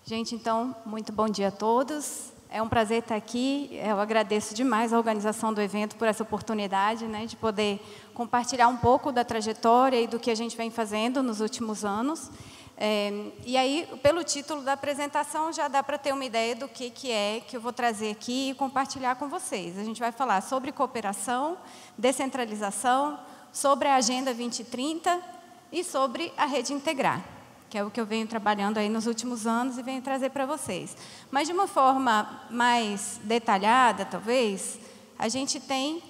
Gente, então, muito bom dia a todos. É um prazer estar aqui. Eu agradeço demais a organização do evento por essa oportunidade, né, de poder compartilhar um pouco da trajetória e do que a gente vem fazendo nos últimos anos. E aí, pelo título da apresentação, já dá para ter uma ideia do que é que eu vou trazer aqui e compartilhar com vocês. A gente vai falar sobre cooperação, descentralização, sobre a Agenda 2030 e sobre a Rede Integrar, que é o que eu venho trabalhando aí nos últimos anos e venho trazer para vocês. Mas, de uma forma mais detalhada, talvez, a gente tem,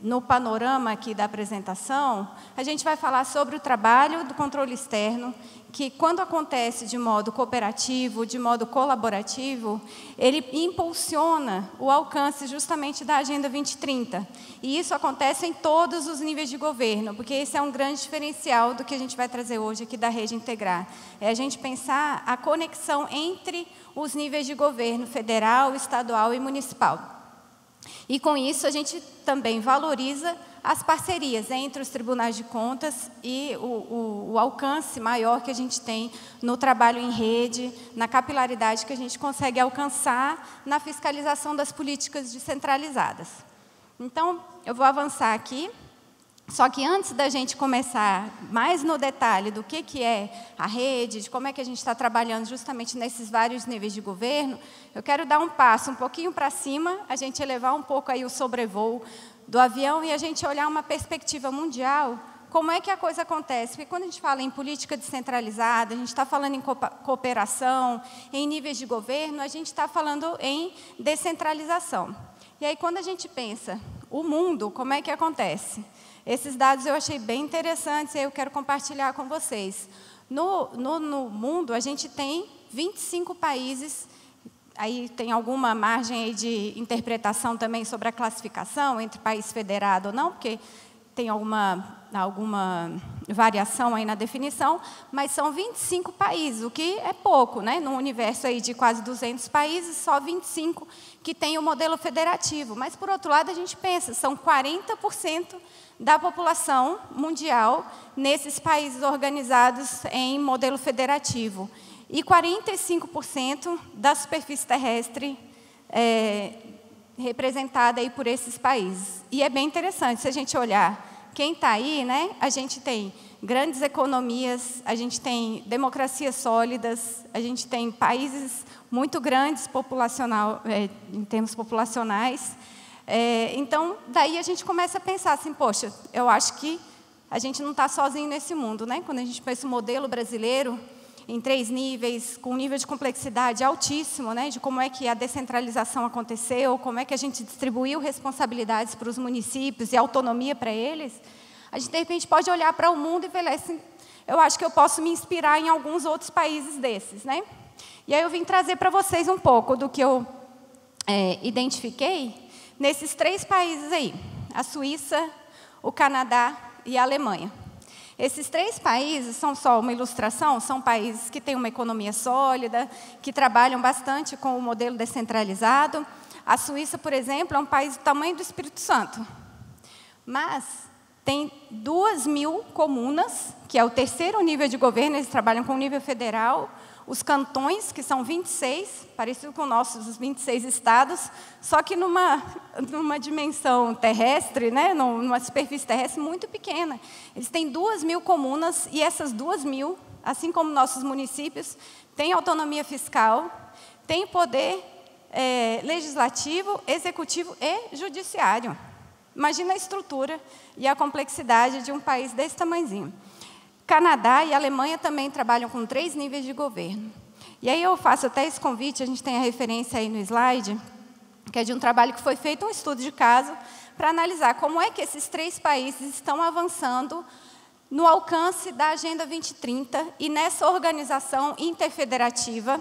no panorama aqui da apresentação, a gente vai falar sobre o trabalho do controle externo, que, quando acontece de modo cooperativo, de modo colaborativo, ele impulsiona o alcance justamente da Agenda 2030. E isso acontece em todos os níveis de governo, porque esse é um grande diferencial do que a gente vai trazer hoje aqui da Rede Integrar. É a gente pensar a conexão entre os níveis de governo federal, estadual e municipal. E, com isso, a gente também valoriza as parcerias entre os tribunais de contas e o alcance maior que a gente tem no trabalho em rede, na capilaridade que a gente consegue alcançar na fiscalização das políticas descentralizadas. Então, eu vou avançar aqui. Só que antes da gente começar mais no detalhe do que é a rede, de como é que a gente está trabalhando justamente nesses vários níveis de governo, eu quero dar um passo um pouquinho para cima, a gente elevar um pouco aí o sobrevoo do avião e a gente olhar uma perspectiva mundial, como é que a coisa acontece. Porque quando a gente fala em política descentralizada, a gente está falando em cooperação, em níveis de governo, a gente está falando em descentralização. E aí, quando a gente pensa o mundo, como é que acontece? Esses dados eu achei bem interessantes e eu quero compartilhar com vocês. No mundo, a gente tem 25 países, aí tem alguma margem aí de interpretação também sobre a classificação entre país federado ou não, porque tem alguma variação aí na definição, mas são 25 países, o que é pouco, né? No universo aí de quase 200 países, só 25 que tem o modelo federativo. Mas, por outro lado, a gente pensa, são 40% da população mundial nesses países organizados em modelo federativo. E 45% da superfície terrestre representada aí por esses países. E é bem interessante, se a gente olhar quem está aí, né, a gente tem grandes economias, a gente tem democracias sólidas, a gente tem países muito grandes em termos populacionais. Então, daí a gente começa a pensar assim, poxa, eu acho que a gente não está sozinho nesse mundo, né? Quando a gente pensa o modelo brasileiro, em 3 níveis, com um nível de complexidade altíssimo, né, de como é que a descentralização aconteceu, como é que a gente distribuiu responsabilidades para os municípios e autonomia para eles, a gente, de repente, pode olhar para o mundo e falar assim, eu acho que eu posso me inspirar em alguns outros países desses, né? E aí eu vim trazer para vocês um pouco do que eu identifiquei nesses 3 países aí, a Suíça, o Canadá e a Alemanha. Esses 3 países são só uma ilustração, são países que têm uma economia sólida, que trabalham bastante com o modelo descentralizado. A Suíça, por exemplo, é um país do tamanho do Espírito Santo, mas tem 2.000 comunas, que é o 3º nível de governo, eles trabalham com o nível federal. Os cantões, que são 26, parecido com nossos 26 estados, só que numa dimensão terrestre, né, numa superfície terrestre muito pequena. Eles têm 2.000 comunas e essas 2.000, assim como nossos municípios, têm autonomia fiscal, têm poder legislativo, executivo e judiciário. Imagina a estrutura e a complexidade de um país desse tamanhozinho. Canadá e Alemanha também trabalham com 3 níveis de governo. E aí eu faço até esse convite, a gente tem a referência aí no slide, que é de um trabalho que foi feito, um estudo de caso, para analisar como é que esses 3 países estão avançando no alcance da Agenda 2030 e nessa organização interfederativa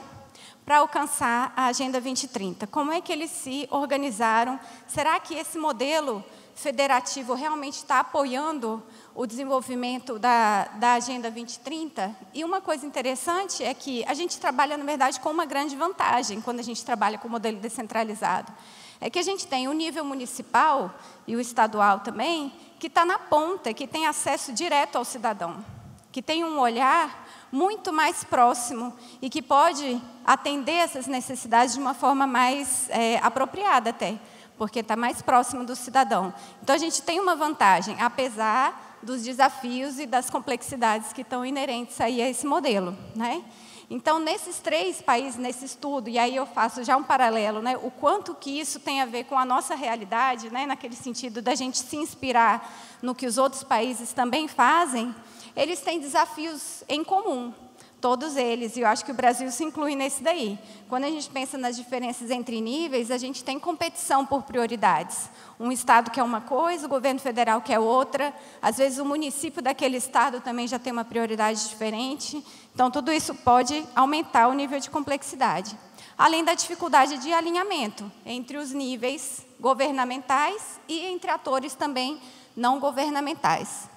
para alcançar a Agenda 2030. Como é que eles se organizaram? Será que esse modelo federativo realmente está apoiando o desenvolvimento da Agenda 2030? E uma coisa interessante é que a gente trabalha, na verdade, com uma grande vantagem quando a gente trabalha com o modelo descentralizado. É que a gente tem o nível municipal e o estadual também, que está na ponta, que tem acesso direto ao cidadão. que tem um olhar muito mais próximo e que pode atender essas necessidades de uma forma mais apropriada até, porque está mais próximo do cidadão. Então, a gente tem uma vantagem, apesar dos desafios e das complexidades que estão inerentes aí a esse modelo, né? Então, nesses 3 países, nesse estudo, e aí eu faço já um paralelo, né, o quanto que isso tem a ver com a nossa realidade, né, naquele sentido da gente se inspirar no que os outros países também fazem, eles têm desafios em comum, todos eles, e eu acho que o Brasil se inclui nesse daí. Quando a gente pensa nas diferenças entre níveis, a gente tem competição por prioridades. Um estado quer uma coisa, o governo federal quer outra, às vezes o município daquele estado também já tem uma prioridade diferente. Então, tudo isso pode aumentar o nível de complexidade. Além da dificuldade de alinhamento entre os níveis governamentais e entre atores também não governamentais.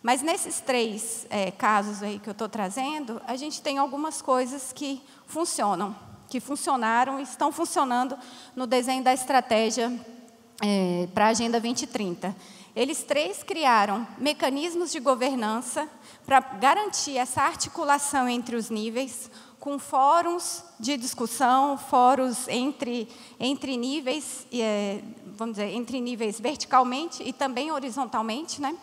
Mas nesses 3 casos aí que eu estou trazendo, a gente tem algumas coisas que funcionam, que funcionaram e estão funcionando no desenho da estratégia para a Agenda 2030. Eles 3 criaram mecanismos de governança para garantir essa articulação entre os níveis, com fóruns de discussão, fóruns entre níveis, vamos dizer, entre níveis verticalmente e também horizontalmente, né?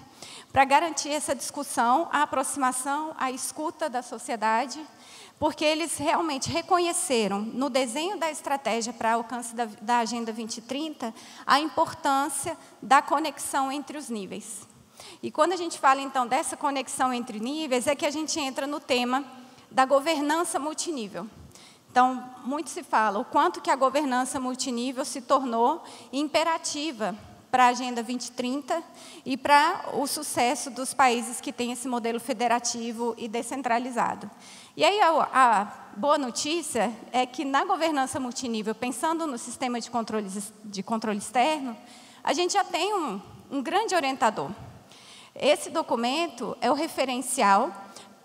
Para garantir essa discussão, a aproximação, a escuta da sociedade, porque eles realmente reconheceram, no desenho da estratégia para alcance da Agenda 2030, a importância da conexão entre os níveis. E quando a gente fala, então, dessa conexão entre níveis, é que a gente entra no tema da governança multinível. Então, muito se fala o quanto que a governança multinível se tornou imperativa para a Agenda 2030 e para o sucesso dos países que têm esse modelo federativo e descentralizado. E aí a boa notícia é que na governança multinível, pensando no sistema de controle externo, a gente já tem um grande orientador. Esse documento é o referencial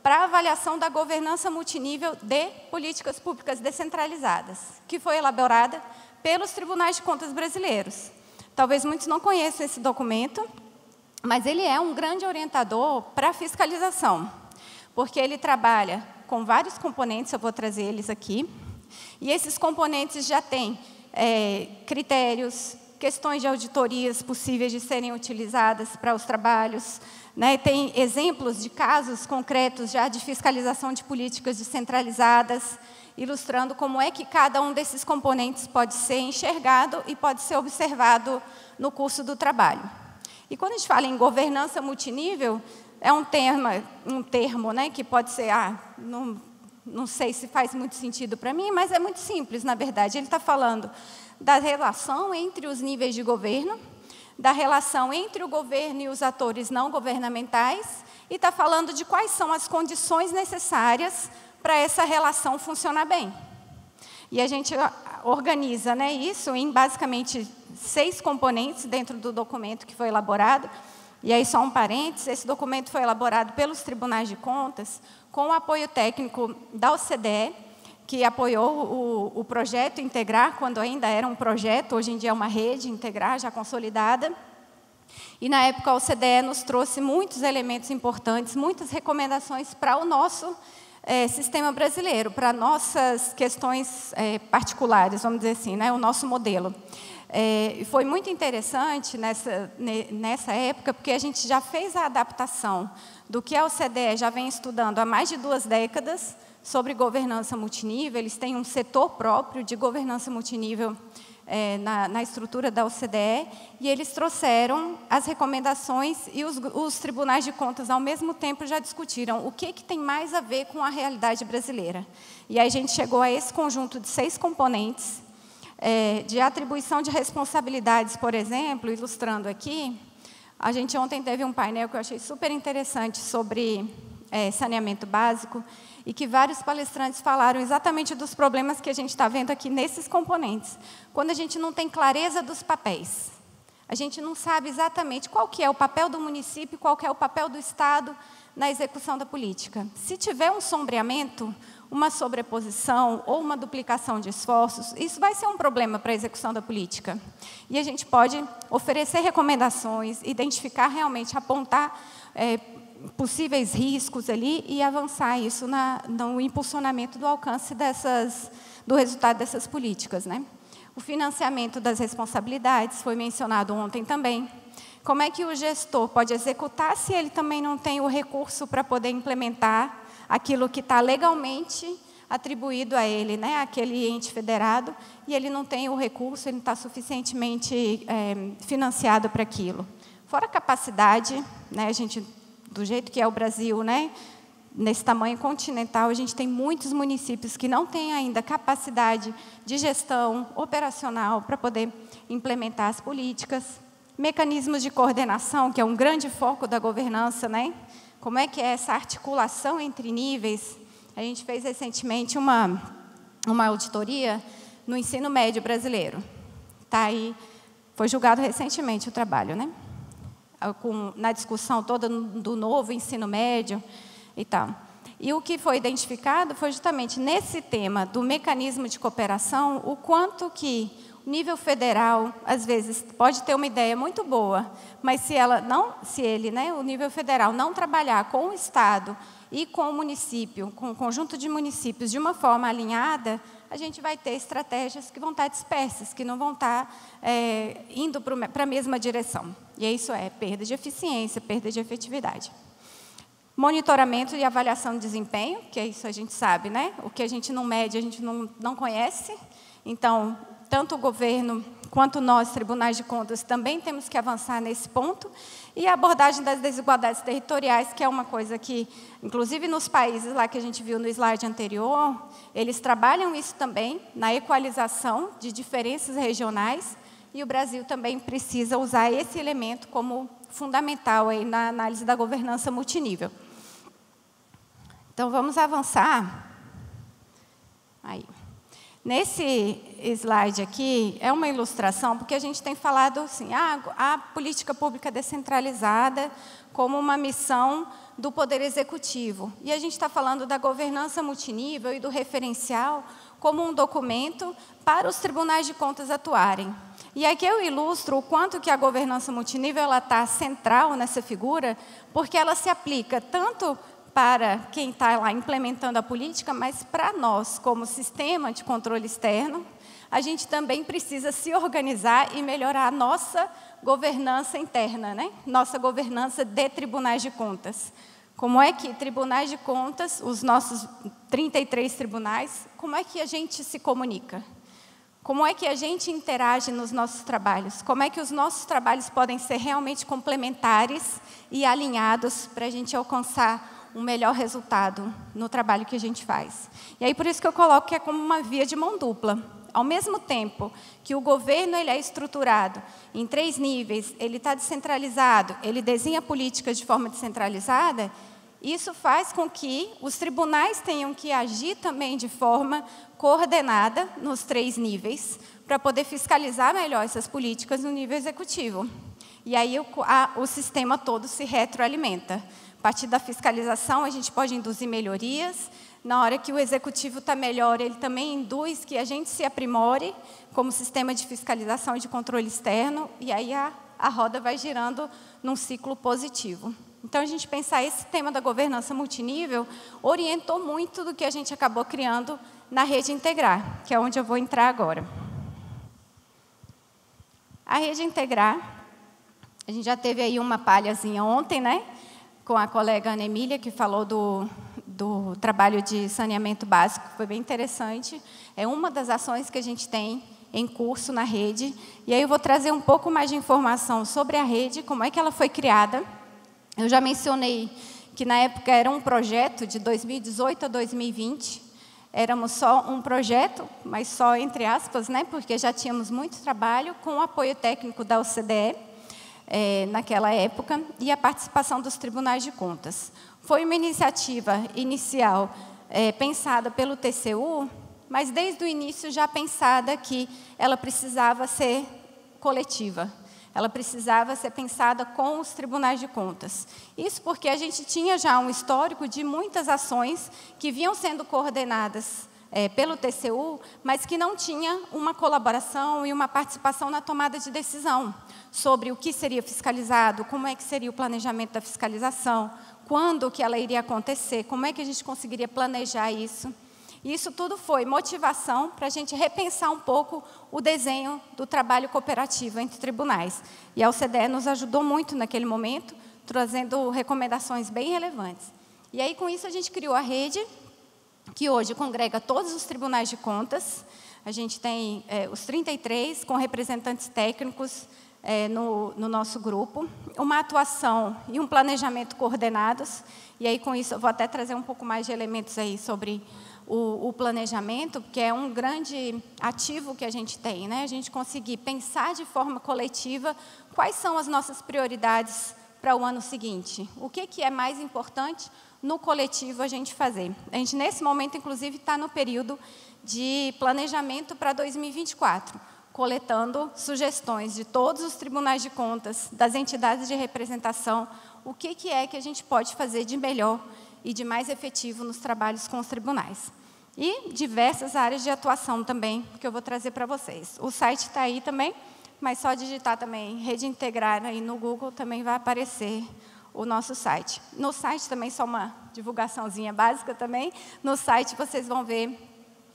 para a avaliação da governança multinível de políticas públicas descentralizadas, que foi elaborada pelos Tribunais de Contas brasileiros. Talvez muitos não conheçam esse documento, mas ele é um grande orientador para a fiscalização, porque ele trabalha com vários componentes, eu vou trazer eles aqui, e esses componentes já têm critérios, questões de auditorias possíveis de serem utilizadas para os trabalhos, né? Tem exemplos de casos concretos já de fiscalização de políticas descentralizadas, ilustrando como é que cada um desses componentes pode ser enxergado e pode ser observado no curso do trabalho. E quando a gente fala em governança multinível, é um termo, né, que pode ser, não sei se faz muito sentido para mim, mas é muito simples, na verdade. Ele está falando da relação entre os níveis de governo, da relação entre o governo e os atores não governamentais, e está falando de quais são as condições necessárias para essa relação funcionar bem. E a gente organiza, né, isso em basicamente 6 componentes dentro do documento que foi elaborado. E aí, só um parênteses, esse documento foi elaborado pelos Tribunais de Contas, com o apoio técnico da OCDE, que apoiou o projeto Integrar, quando ainda era um projeto, hoje em dia é uma rede Integrar, já consolidada. E, na época, a OCDE nos trouxe muitos elementos importantes, muitas recomendações para o nosso sistema brasileiro, para nossas questões particulares, vamos dizer assim, né, o nosso modelo. Foi muito interessante nessa época, porque a gente já fez a adaptação do que a OCDE já vem estudando há mais de 2 décadas sobre governança multinível. Eles têm um setor próprio de governança multinível na estrutura da OCDE, e eles trouxeram as recomendações, e os tribunais de contas, ao mesmo tempo, já discutiram o que tem mais a ver com a realidade brasileira. E aí a gente chegou a esse conjunto de 6 componentes, de atribuição de responsabilidades, por exemplo, ilustrando aqui. A gente ontem teve um painel que eu achei super interessante sobre saneamento básico, e que vários palestrantes falaram exatamente dos problemas que a gente está vendo aqui nesses componentes. Quando a gente não tem clareza dos papéis, a gente não sabe exatamente qual que é o papel do município, qual que é o papel do Estado na execução da política. Se tiver um sombreamento, uma sobreposição ou uma duplicação de esforços, isso vai ser um problema para a execução da política. E a gente pode oferecer recomendações, identificar realmente, apontar possíveis riscos ali e avançar isso no impulsionamento do alcance do resultado dessas políticas, né? O financiamento das responsabilidades foi mencionado ontem também. Como é que o gestor pode executar se ele também não tem o recurso para poder implementar aquilo que está legalmente atribuído a ele, né, aquele ente federado, e ele não tem o recurso, ele não está suficientemente financiado para aquilo. Fora a capacidade, né, a gente, do jeito que é o Brasil, né, nesse tamanho continental, a gente tem muitos municípios que não têm ainda capacidade de gestão operacional para poder implementar as políticas. Mecanismos de coordenação, que é um grande foco da governança, né? Como é que é essa articulação entre níveis? A gente fez recentemente uma auditoria no ensino médio brasileiro. Tá aí, foi julgado recentemente o trabalho, né? Na discussão toda do novo ensino médio e tal. E o que foi identificado foi justamente nesse tema do mecanismo de cooperação, o quanto que o nível federal, às vezes, pode ter uma ideia muito boa, mas se ele, né, o nível federal, não trabalhar com o Estado e com o município, com o conjunto de municípios, de uma forma alinhada, a gente vai ter estratégias que vão estar dispersas, que não vão estar indo para a mesma direção. E isso é perda de eficiência, perda de efetividade. Monitoramento e avaliação de desempenho, que é isso a gente sabe, né? O que a gente não mede, a gente não conhece. Então, tanto o governo quanto nós, tribunais de contas, também temos que avançar nesse ponto. E a abordagem das desigualdades territoriais, que é uma coisa que, inclusive nos países lá que a gente viu no slide anterior, eles trabalham isso também, na equalização de diferenças regionais, e o Brasil também precisa usar esse elemento como fundamental aí na análise da governança multinível. Então, vamos avançar. Aí. Nesse slide aqui, é uma ilustração, porque a gente tem falado assim, a política pública descentralizada como uma missão do Poder Executivo. E a gente está falando da governança multinível e do referencial como um documento para os tribunais de contas atuarem. E aqui eu ilustro o quanto que a governança multinível está central nessa figura, porque ela se aplica tanto para quem está lá implementando a política, mas para nós, como sistema de controle externo, a gente também precisa se organizar e melhorar a nossa governança interna, né? Nossa governança de tribunais de contas. Como é que tribunais de contas, os nossos 33 tribunais, como é que a gente se comunica? Como é que a gente interage nos nossos trabalhos? Como é que os nossos trabalhos podem ser realmente complementares e alinhados para a gente alcançar um melhor resultado no trabalho que a gente faz? E aí, por isso que eu coloco que é como uma via de mão dupla. Ao mesmo tempo que o governo ele é estruturado em 3 níveis, ele está descentralizado, ele desenha políticas de forma descentralizada, isso faz com que os tribunais tenham que agir também de forma coordenada nos 3 níveis, para poder fiscalizar melhor essas políticas no nível executivo. E aí o sistema todo se retroalimenta. A partir da fiscalização, a gente pode induzir melhorias. Na hora que o executivo está melhor, ele também induz que a gente se aprimore como sistema de fiscalização e de controle externo, e aí a roda vai girando num ciclo positivo. Então, a gente pensar esse tema da governança multinível orientou muito do que a gente acabou criando na Rede Integrar, que é onde eu vou entrar agora. A Rede Integrar, a gente já teve aí uma palhazinha ontem, né, com a colega Ana Emília, que falou do trabalho de saneamento básico, foi bem interessante. É uma das ações que a gente tem em curso na rede. E aí eu vou trazer um pouco mais de informação sobre a rede, como é que ela foi criada. Eu já mencionei que, na época, era um projeto de 2018 a 2020. Éramos só um projeto, mas só entre aspas, né, porque já tínhamos muito trabalho com o apoio técnico da OCDE, naquela época, e a participação dos tribunais de contas. Foi uma iniciativa inicial pensada pelo TCU, mas desde o início já pensada que ela precisava ser coletiva. Ela precisava ser pensada com os tribunais de contas. Isso porque a gente tinha já um histórico de muitas ações que vinham sendo coordenadas pelo TCU, mas que não tinha uma colaboração e uma participação na tomada de decisão sobre o que seria fiscalizado, como é que seria o planejamento da fiscalização, quando que ela iria acontecer, como é que a gente conseguiria planejar isso. E isso tudo foi motivação para a gente repensar um pouco o desenho do trabalho cooperativo entre tribunais. E a OCDE nos ajudou muito naquele momento, trazendo recomendações bem relevantes. E aí, com isso, a gente criou a rede, que hoje congrega todos os tribunais de contas. A gente tem os 33 com representantes técnicos no nosso grupo, uma atuação e um planejamento coordenados. E aí, com isso, eu vou até trazer um pouco mais de elementos aí sobre o planejamento, que é um grande ativo que a gente tem, né? A gente conseguir pensar de forma coletiva quais são as nossas prioridades para o ano seguinte. O que é mais importante no coletivo a gente fazer. A gente, nesse momento, inclusive, está no período de planejamento para 2024, coletando sugestões de todos os tribunais de contas, das entidades de representação, o que é que a gente pode fazer de melhor e de mais efetivo nos trabalhos com os tribunais. E diversas áreas de atuação também, que eu vou trazer para vocês. O site está aí também, mas só digitar também Rede Integrar aí no Google também vai aparecer o nosso site. No site também, só uma divulgaçãozinha básica também, no site vocês vão ver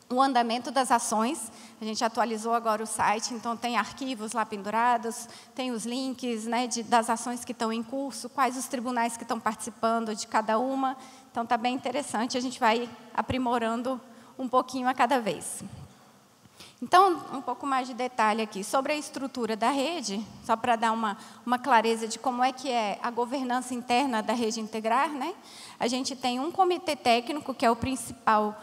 o andamento das ações. A gente atualizou agora o site, então tem arquivos lá pendurados, tem os links, né, das ações que estão em curso, quais os tribunais que estão participando de cada uma. Então, está bem interessante, a gente vai aprimorando um pouquinho a cada vez. Então, um pouco mais de detalhe aqui. Sobre a estrutura da rede, só para dar uma clareza de como é que é a governança interna da Rede Integrar, né? A gente tem um comitê técnico, que é o principal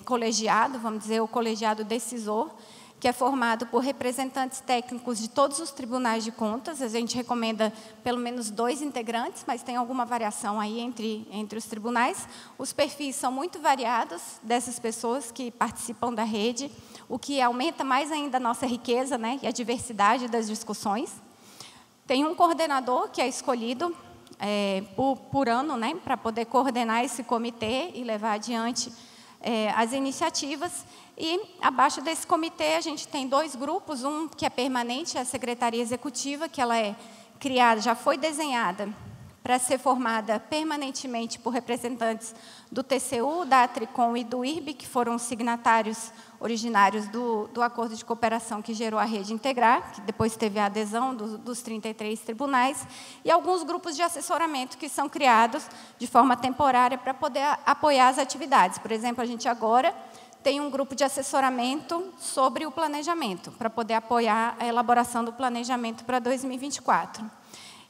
colegiado, vamos dizer, o colegiado decisor, que é formado por representantes técnicos de todos os tribunais de contas. A gente recomenda pelo menos 2 integrantes, mas tem alguma variação aí entre os tribunais. Os perfis são muito variados dessas pessoas que participam da rede, o que aumenta mais ainda a nossa riqueza, né, e a diversidade das discussões. Tem um coordenador que é escolhido por ano, né, para poder coordenar esse comitê e levar adiante as iniciativas. E, abaixo desse comitê, a gente tem 2 grupos, um que é permanente, a Secretaria Executiva, que ela é criada, já foi desenhada para ser formada permanentemente por representantes do TCU, da Atricom e do IRB, que foram signatários originários do acordo de cooperação que gerou a Rede Integrar, que depois teve a adesão dos 33 tribunais, e alguns grupos de assessoramento que são criados de forma temporária para poder apoiar as atividades. Por exemplo, a gente agora tem um grupo de assessoramento sobre o planejamento, para poder apoiar a elaboração do planejamento para 2024.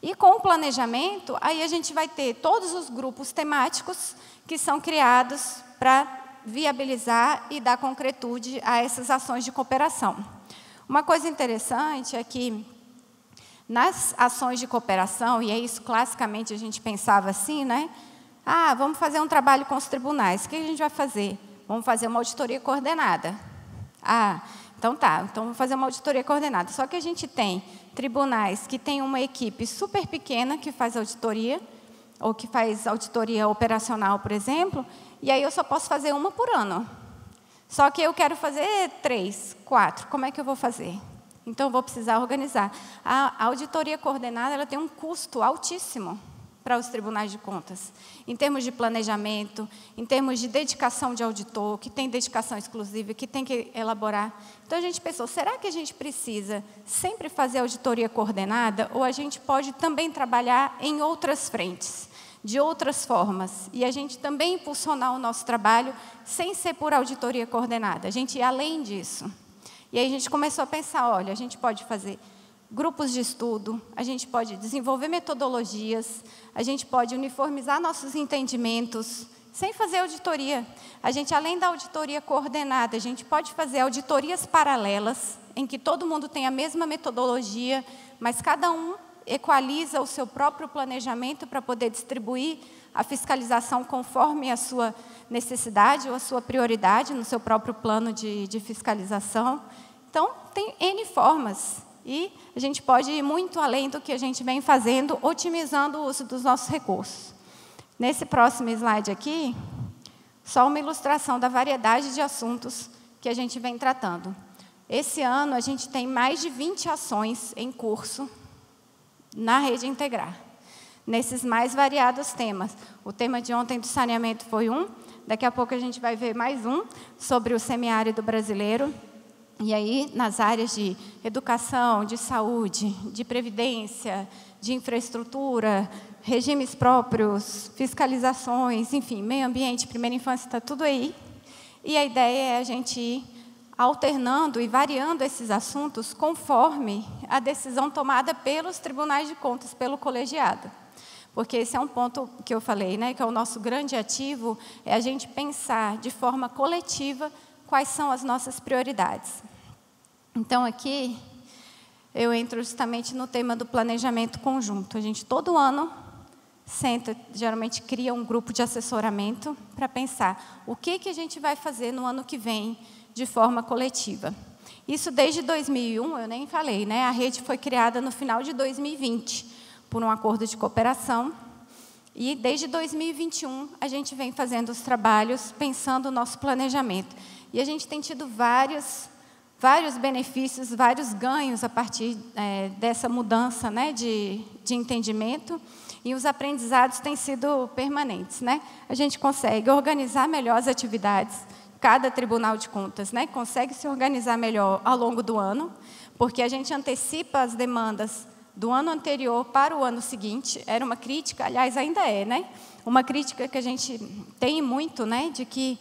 E com o planejamento, aí a gente vai ter todos os grupos temáticos que são criados para viabilizar e dar concretude a essas ações de cooperação. Uma coisa interessante é que, nas ações de cooperação, e é isso classicamente a gente pensava assim, né? Vamos fazer um trabalho com os tribunais. O que a gente vai fazer? Vamos fazer uma auditoria coordenada. Então tá, então vamos fazer uma auditoria coordenada. Só que a gente tem tribunais que têm uma equipe super pequena que faz auditoria, ou que faz auditoria operacional, por exemplo, e aí eu só posso fazer uma por ano. Só que eu quero fazer 3, 4, como é que eu vou fazer? Então, eu vou precisar organizar. A auditoria coordenada ela tem um custo altíssimo para os tribunais de contas, em termos de planejamento, em termos de dedicação de auditor, que tem dedicação exclusiva, que tem que elaborar. Então, a gente pensou, será que a gente precisa sempre fazer auditoria coordenada, ou a gente pode também trabalhar em outras frentes, de outras formas, e a gente também impulsionar o nosso trabalho sem ser por auditoria coordenada, a gente ir além disso. E aí a gente começou a pensar, olha, a gente pode fazer grupos de estudo, a gente pode desenvolver metodologias, a gente pode uniformizar nossos entendimentos, sem fazer auditoria. A gente, além da auditoria coordenada, a gente pode fazer auditorias paralelas, em que todo mundo tem a mesma metodologia, mas cada um equaliza o seu próprio planejamento para poder distribuir a fiscalização conforme a sua necessidade ou a sua prioridade no seu próprio plano de fiscalização. Então, tem N formas. E a gente pode ir muito além do que a gente vem fazendo, otimizando o uso dos nossos recursos. Nesse próximo slide aqui, Só uma ilustração da variedade de assuntos que a gente vem tratando. Esse ano, a gente tem mais de 20 ações em curso na Rede Integrar, nesses mais variados temas. O tema de ontem do saneamento foi um, daqui a pouco a gente vai ver mais um, sobre o semiárido brasileiro. E aí, nas áreas de educação, de saúde, de previdência, de infraestrutura, regimes próprios, fiscalizações, enfim, meio ambiente, primeira infância, está tudo aí. E a ideia é a gente ir alternando e variando esses assuntos conforme a decisão tomada pelos tribunais de contas, pelo colegiado. Porque esse é um ponto que eu falei, né, que é o nosso grande ativo, é a gente pensar de forma coletiva quais são as nossas prioridades. Então, aqui, eu entro justamente no tema do planejamento conjunto. A gente, todo ano, senta, geralmente cria um grupo de assessoramento para pensar o que a gente vai fazer no ano que vem de forma coletiva. Isso desde 2001, eu nem falei, né? A rede foi criada no final de 2020, por um acordo de cooperação, e desde 2021 a gente vem fazendo os trabalhos pensando o nosso planejamento. E a gente tem tido vários benefícios, vários ganhos a partir dessa mudança, né, de entendimento, e os aprendizados têm sido permanentes, né? A gente consegue organizar melhor as atividades, cada tribunal de contas, né, consegue se organizar melhor ao longo do ano, porque a gente antecipa as demandas do ano anterior para o ano seguinte. Era uma crítica, aliás, ainda é, né? Uma crítica que a gente tem muito, né, de que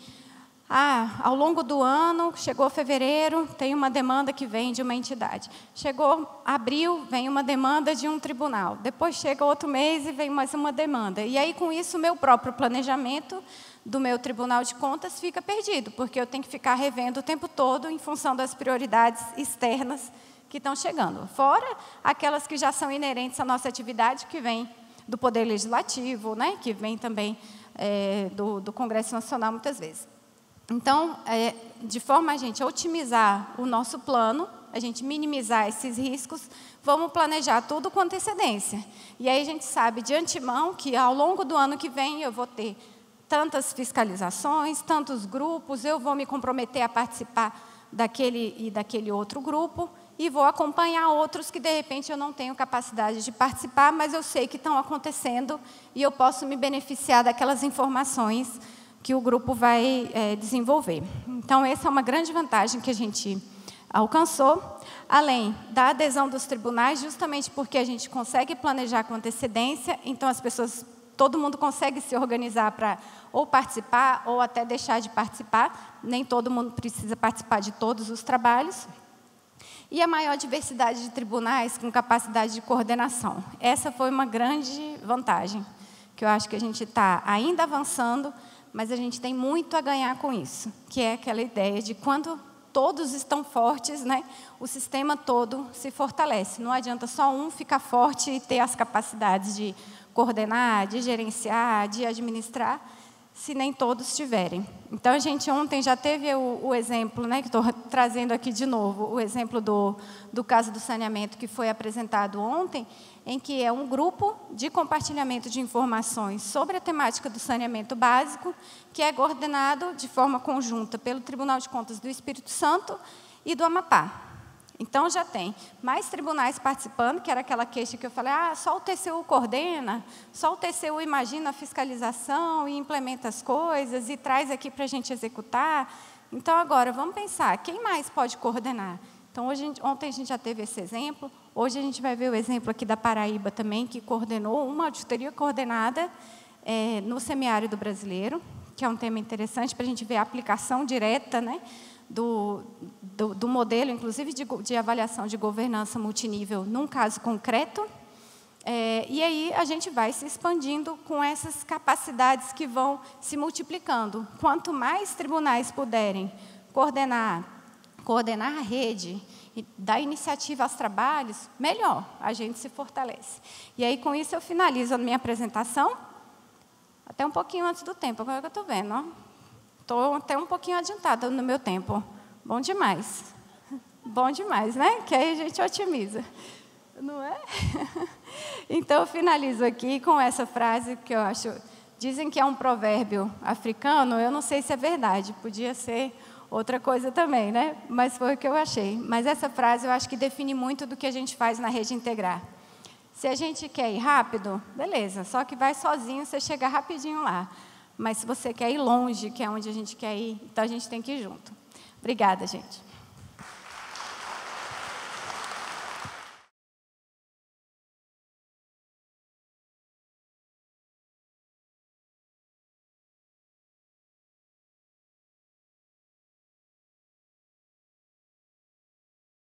ao longo do ano, chegou fevereiro, tem uma demanda que vem de uma entidade. Chegou abril, vem uma demanda de um tribunal. Depois chega outro mês e vem mais uma demanda. E aí, com isso, o meu próprio planejamento do meu Tribunal de Contas fica perdido, porque eu tenho que ficar revendo o tempo todo em função das prioridades externas que estão chegando. Fora aquelas que já são inerentes à nossa atividade, que vem do Poder Legislativo, né, que vem também do Congresso Nacional, muitas vezes. Então, de forma a gente otimizar o nosso plano, a gente minimizar esses riscos, vamos planejar tudo com antecedência. E aí a gente sabe de antemão que ao longo do ano que vem eu vou ter tantas fiscalizações, tantos grupos, eu vou me comprometer a participar daquele e daquele outro grupo, e vou acompanhar outros que, de repente, eu não tenho capacidade de participar, mas eu sei que estão acontecendo e eu posso me beneficiar daquelas informações que o grupo vai desenvolver. Então, essa é uma grande vantagem que a gente alcançou, além da adesão dos tribunais, justamente porque a gente consegue planejar com antecedência, então as pessoas, todo mundo consegue se organizar para ou participar ou até deixar de participar, nem todo mundo precisa participar de todos os trabalhos, e a maior diversidade de tribunais com capacidade de coordenação. Essa foi uma grande vantagem, que eu acho que a gente está ainda avançando, mas a gente tem muito a ganhar com isso, que é aquela ideia de quando todos estão fortes, né, o sistema todo se fortalece. Não adianta só um ficar forte e ter as capacidades de coordenar, de gerenciar, de administrar, se nem todos tiverem. Então, a gente ontem já teve o exemplo, né, que estou trazendo aqui de novo, o exemplo do caso do saneamento que foi apresentado ontem, em que é um grupo de compartilhamento de informações sobre a temática do saneamento básico, que é coordenado de forma conjunta pelo Tribunal de Contas do Espírito Santo e do Amapá. Então, já tem mais tribunais participando, que era aquela queixa que eu falei, só o TCU coordena, só o TCU imagina a fiscalização e implementa as coisas e traz aqui para a gente executar. Então, agora, vamos pensar, quem mais pode coordenar? Então, ontem a gente já teve esse exemplo, hoje a gente vai ver o exemplo aqui da Paraíba também, que coordenou uma auditoria coordenada no semiárido brasileiro, que é um tema interessante para a gente ver a aplicação direta, né, do modelo, inclusive de avaliação de governança multinível, num caso concreto. E aí a gente vai se expandindo com essas capacidades que vão se multiplicando. Quanto mais tribunais puderem coordenar a rede e dar iniciativa aos trabalhos, melhor, a gente se fortalece. E aí, com isso, eu finalizo a minha apresentação, até um pouquinho antes do tempo, agora que eu estou vendo. Estou até um pouquinho adiantada no meu tempo. Bom demais. Bom demais, né? Que aí a gente otimiza. Não é? Então, eu finalizo aqui com essa frase que eu acho Dizem que é um provérbio africano, eu não sei se é verdade, podia ser outra coisa também, né? Mas foi o que eu achei. Mas essa frase eu acho que define muito do que a gente faz na Rede Integrar. Se a gente quer ir rápido, beleza, só que vai sozinho, você chega rapidinho lá. Mas se você quer ir longe, que é onde a gente quer ir, então a gente tem que ir junto. Obrigada, gente.